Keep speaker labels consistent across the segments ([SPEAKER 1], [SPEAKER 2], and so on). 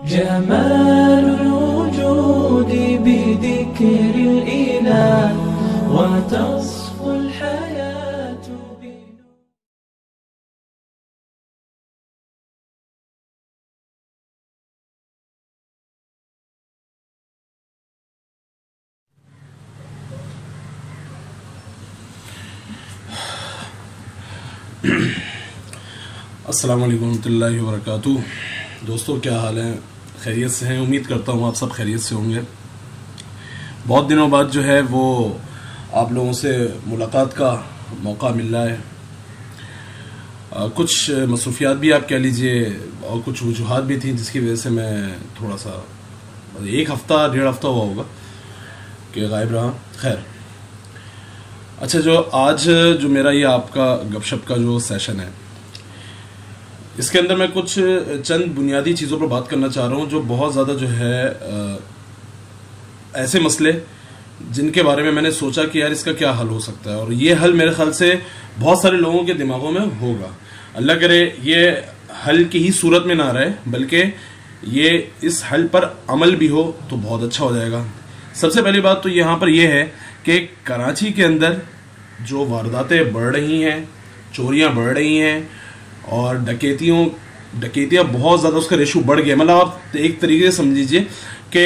[SPEAKER 1] جمال الوجود بذكر الإله وتصفو الحياة
[SPEAKER 2] السلام علیکم ورحمۃ اللہ وبرکاتہ۔ دوستو کیا حال ہے؟ خیریت سے ہیں؟ امید کرتا ہوں آپ سب خیریت سے ہوں گے۔ بہت دنوں بعد جو ہے وہ آپ لوگوں سے ملاقات کا موقع مل رہا ہے۔ کچھ مصروفیات بھی آپ کہہ لیجئے اور کچھ وجوہات بھی تھیں جس کی وجہ سے میں تھوڑا سا ایک ہفتہ ڈیڑھ ہفتہ ہوا ہوگا کہ غائب رہا۔ خیر، اچھا، جو آج جو میرا یہ آپ کا گپ شپ کا جو سیشن ہے، اس کے اندر میں کچھ چند بنیادی چیزوں پر بات کرنا چاہ رہا ہوں جو بہت زیادہ جو ہے ایسے مسئلے جن کے بارے میں نے سوچا کہ یار اس کا کیا حل ہو سکتا ہے، اور یہ حل میرے خیال سے بہت سارے لوگوں کے دماغوں میں ہوگا۔ اللہ کرے یہ حل کی ہی صورت میں نہ رہے بلکہ یہ اس حل پر عمل بھی ہو تو بہت اچھا ہو جائے گا۔ سب سے پہلی بات تو یہاں پر یہ ہے کہ کراچی کے اندر جو وارداتیں بڑھ رہی ہیں، چوریاں بڑھ رہی ہیں اور ڈکیتیاں بہت زیادہ، اس کا ریشو بڑھ گیا۔ مطلب آپ ایک طریقے سے سمجھیے کہ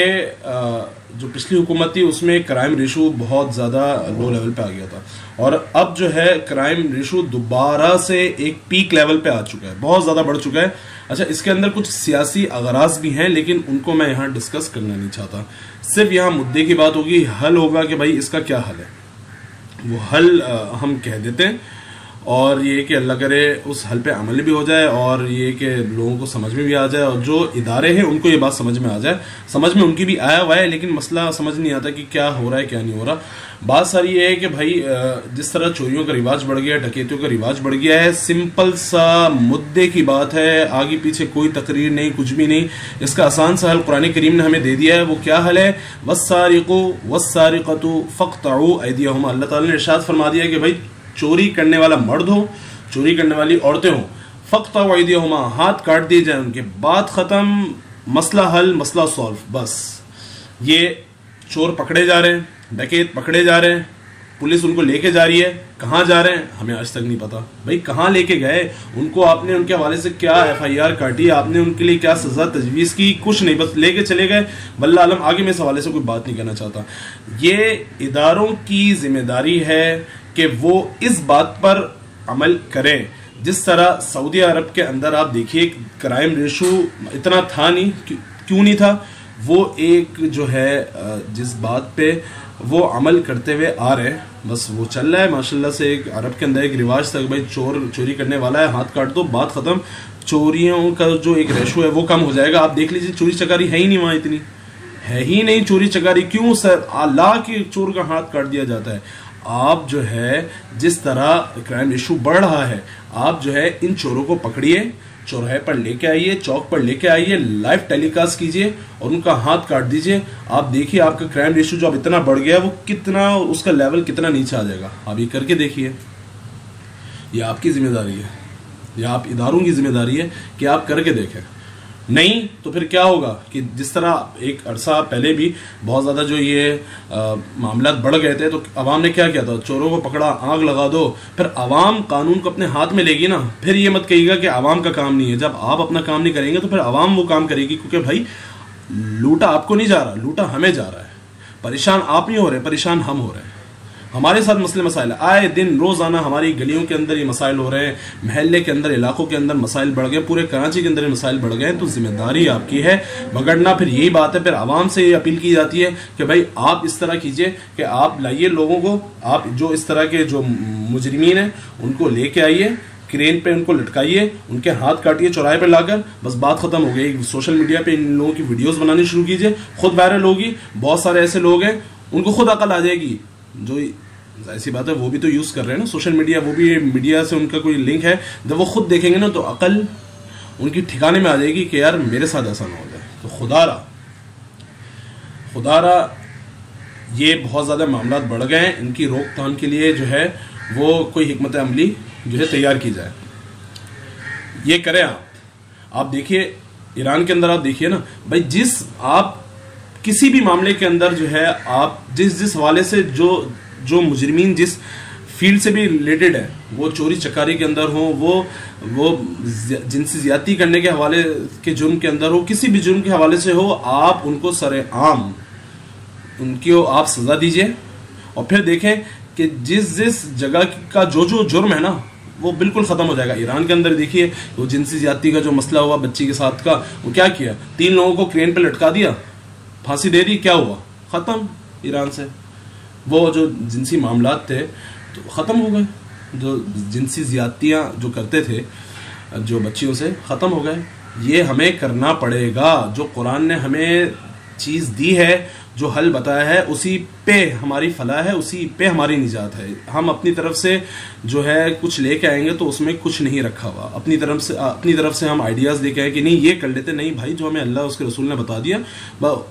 [SPEAKER 2] جو پچھلی حکومت تھی اس میں کرائم ریشو بہت زیادہ لو لیول پہ آ گیا تھا، اور اب جو ہے کرائم ریشو دوبارہ سے ایک پیک لیول پہ آ چکا ہے، بہت زیادہ بڑھ چکا ہے۔ اچھا، اس کے اندر کچھ سیاسی اغراض بھی ہیں لیکن ان کو میں یہاں ڈسکس کرنا نہیں چاہتا۔ صرف یہاں مدعے کی بات ہوگی، حل ہوگا کہ بھائی اس کا کیا حل ہے، وہ حل ہم کہہ دیتے ہیں، اور یہ کہ اللہ کرے اس حل پہ عمل بھی ہو جائے اور یہ کہ لوگوں کو سمجھ میں بھی آ جائے، اور جو ادارے ہیں ان کو یہ بات سمجھ میں آ جائے۔ سمجھ میں ان کی بھی آیا ہوا ہے لیکن مسئلہ سمجھ نہیں آتا کہ کیا ہو رہا ہے کیا نہیں ہو رہا۔ بات ساری یہ ہے کہ بھائی جس طرح چوریوں کا رواج بڑھ گیا ہے، ڈکیتیوں کا رواج بڑھ گیا ہے، سمپل سا مدعے کی بات ہے، آگے پیچھے کوئی تقریر نہیں، کچھ بھی نہیں۔ اس کا آسان سا حل قرآن کریم نے ہمیں دے دیا ہے۔ وہ کیا حل ہے؟ وَالسَّارِقُ وَالسَّارِقَةُ فَاقْطَعُوا أَيْدِيَهُمَا۔ اللہ تعالیٰ نے ارشاد فرما دیا کہ بھائی چوری کرنے والا مرد ہو، چوری کرنے والی عورتیں ہوں، فَاقْطَعُوا أَيْدِيَهُمَا، ہاتھ کاٹ دیے جائیں ان کے، بات ختم، مسئلہ حل، مسئلہ سولو۔ بس یہ چور پکڑے جا رہے ہیں، ڈکیت پکڑے جا رہے ہیں، پولیس ان کو لے کے جا رہی ہے، کہاں جا رہے ہیں ہمیں آج تک نہیں پتا۔ بھائی کہاں لے کے گئے، ان کو آپ نے ان کے حوالے سے کیا FIR کاٹی، آپ نے ان کے لیے کیا سزا تجویز کی، کچھ نہیں، بس لے کے چلے گئے۔ واللہ عالم، آگے میں اس حوالے سے کوئی بات نہیں کرنا چاہتا۔ یہ اداروں کی ذمہ داری ہے کہ وہ اس بات پر عمل کریں۔ جس طرح سعودی عرب کے اندر آپ دیکھیے کرائم ریشو اتنا تھا نہیں، کیوں نہیں تھا؟ وہ ایک جو ہے جس بات پہ وہ عمل کرتے ہوئے آ رہے ہیں، بس وہ چل رہا ہے ماشاءاللہ سے۔ ایک عرب کے اندر ایک رواج تھا کہ بھائی چوری کرنے والا ہے، ہاتھ کاٹ دو، بات ختم۔ چوریوں کا جو ایک ریشو ہے وہ کم ہو جائے گا۔ آپ دیکھ لیجیے چوری چکاری ہے ہی نہیں وہاں، اتنی ہے ہی نہیں چوری چکاری۔ کیوں سر؟ اللہ کے چور کا ہاتھ کاٹ دیا جاتا ہے۔ آپ جو ہے جس طرح کرائم ایشو بڑھ رہا ہے، آپ جو ہے ان چوروں کو پکڑیے، چوراہے پر لے کے آئیے، چوک پر لے کے آئیے، لائیو ٹیلی کاسٹ کیجیے اور ان کا ہاتھ کاٹ دیجیے۔ آپ دیکھیے آپ کا کرائم ریشو جو اب اتنا بڑھ گیا ہے وہ کتنا، اس کا لیول کتنا نیچے آ جائے گا۔ آپ یہ کر کے دیکھیے۔ یہ آپ کی ذمہ داری ہے، یہ آپ اداروں کی ذمہ داری ہے کہ آپ کر کے دیکھیں۔ نہیں تو پھر کیا ہوگا کہ جس طرح ایک عرصہ پہلے بھی بہت زیادہ جو یہ معاملات بڑھ گئے تھے تو عوام نے کیا کیا تھا؟ چوروں کو پکڑا، آگ لگا دو۔ پھر عوام قانون کو اپنے ہاتھ میں لے گی نا، پھر یہ مت کہیے گا کہ عوام کا کام نہیں ہے۔ جب آپ اپنا کام نہیں کریں گے تو پھر عوام وہ کام کرے گی، کیونکہ بھائی لوٹا آپ کو نہیں جا رہا، لوٹا ہمیں جا رہا ہے۔ پریشان آپ نہیں ہو رہے، پریشان ہم ہو رہے ہیں۔ ہمارے ساتھ مسئلے مسائل آئے دن روزانہ ہماری گلیوں کے اندر یہ مسائل ہو رہے ہیں، محلے کے اندر، علاقوں کے اندر مسائل بڑھ گئے، پورے کراچی کے اندر یہ مسائل بڑھ گئے۔ تو ذمہ داری آپ کی ہے، مگرنا پھر یہی بات ہے، پھر عوام سے یہ اپیل کی جاتی ہے کہ بھائی آپ اس طرح کیجئے کہ آپ لائیے لوگوں کو، آپ جو اس طرح کے جو مجرمین ہیں ان کو لے کے آئیے، کرین پہ ان کو لٹکائیے، ان کے ہاتھ کاٹیے چوراہے پہ لا کر، بس بات ختم ہو گئی۔ سوشل میڈیا پہ ان لوگوں کی ویڈیوز بنانی شروع کیجئے، خود وائرل ہوگی۔ بہت سارے ایسے لوگ ہیں ان کو خود عقل آ جائے گی، جو ایسی بات ہے وہ بھی تو یوز کر رہے ہیں نا سوشل میڈیا، وہ بھی میڈیا سے ان کا کوئی لنک ہے۔ جب وہ خود دیکھیں گے نا تو عقل ان کی ٹھکانے میں آ جائے گی کہ یار میرے ساتھ ایسا نہ ہو جائے۔ تو خدا را یہ بہت زیادہ معاملات بڑھ گئے ہیں، ان کی روک تھام کے لیے جو ہے وہ کوئی حکمت عملی جو ہے تیار کی جائے۔ یہ کریں آپ دیکھیے ایران کے اندر آپ دیکھیے نا بھائی، جس آپ کسی بھی معاملے کے اندر جو ہے آپ جس حوالے سے جو مجرمین جس فیلڈ سے بھی ریلیٹڈ ہے، وہ چوری چکاری کے اندر ہوں، وہ جنسی زیادتی کرنے کے حوالے کے جرم کے اندر ہو، کسی بھی جرم کے حوالے سے ہو، آپ ان کو سر عام ان کی آپ سزا دیجئے، اور پھر دیکھیں کہ جس جگہ کا جو جرم ہے نا وہ بالکل ختم ہو جائے گا۔ ایران کے اندر دیکھیے وہ جنسی زیادتی کا جو مسئلہ ہوا بچی کے ساتھ کا، وہ کیا کیا، 3 لوگوں کو کرین پہ لٹکا دیا، پھانسی دے دی، کیا ہوا، ختم ایران سے۔ وہ جو جنسی معاملات تھے تو ختم ہو گئے، جو جنسی زیادتیاں جو کرتے تھے جو بچیوں سے، ختم ہو گئے۔ یہ ہمیں کرنا پڑے گا، جو قرآن نے ہمیں چیز دی ہے، جو حل بتایا ہے، اسی پہ ہماری فلاح ہے، اسی پہ ہماری نجات ہے۔ ہم اپنی طرف سے جو ہے کچھ لے کے آئیں گے تو اس میں کچھ نہیں رکھا ہوا، اپنی طرف سے ہم آئیڈیاز لے کے آئے کہ نہیں یہ کر لیتے، نہیں بھائی، جو ہمیں اللہ اس کے رسول نے بتا دیا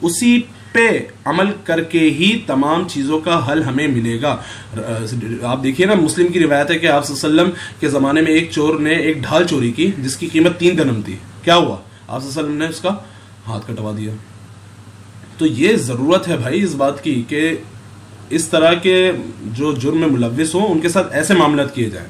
[SPEAKER 2] اسی پہ عمل کر کے ہی تمام چیزوں کا حل ہمیں ملے گا۔ آپ دیکھیے نا، مسلم کی روایت ہے کہ آپ صلی اللہ علیہ وسلم کے زمانے میں ایک چور نے ایک ڈھال چوری کی جس کی قیمت 3 درہم تھی، کیا ہوا، آپ صلی اللہ علیہ وسلم نے اس کا ہاتھ کٹوا دیا۔ تو یہ ضرورت ہے بھائی اس بات کی کہ اس طرح کے جو جرم میں ملوث ہوں ان کے ساتھ ایسے معاملات کیے جائیں۔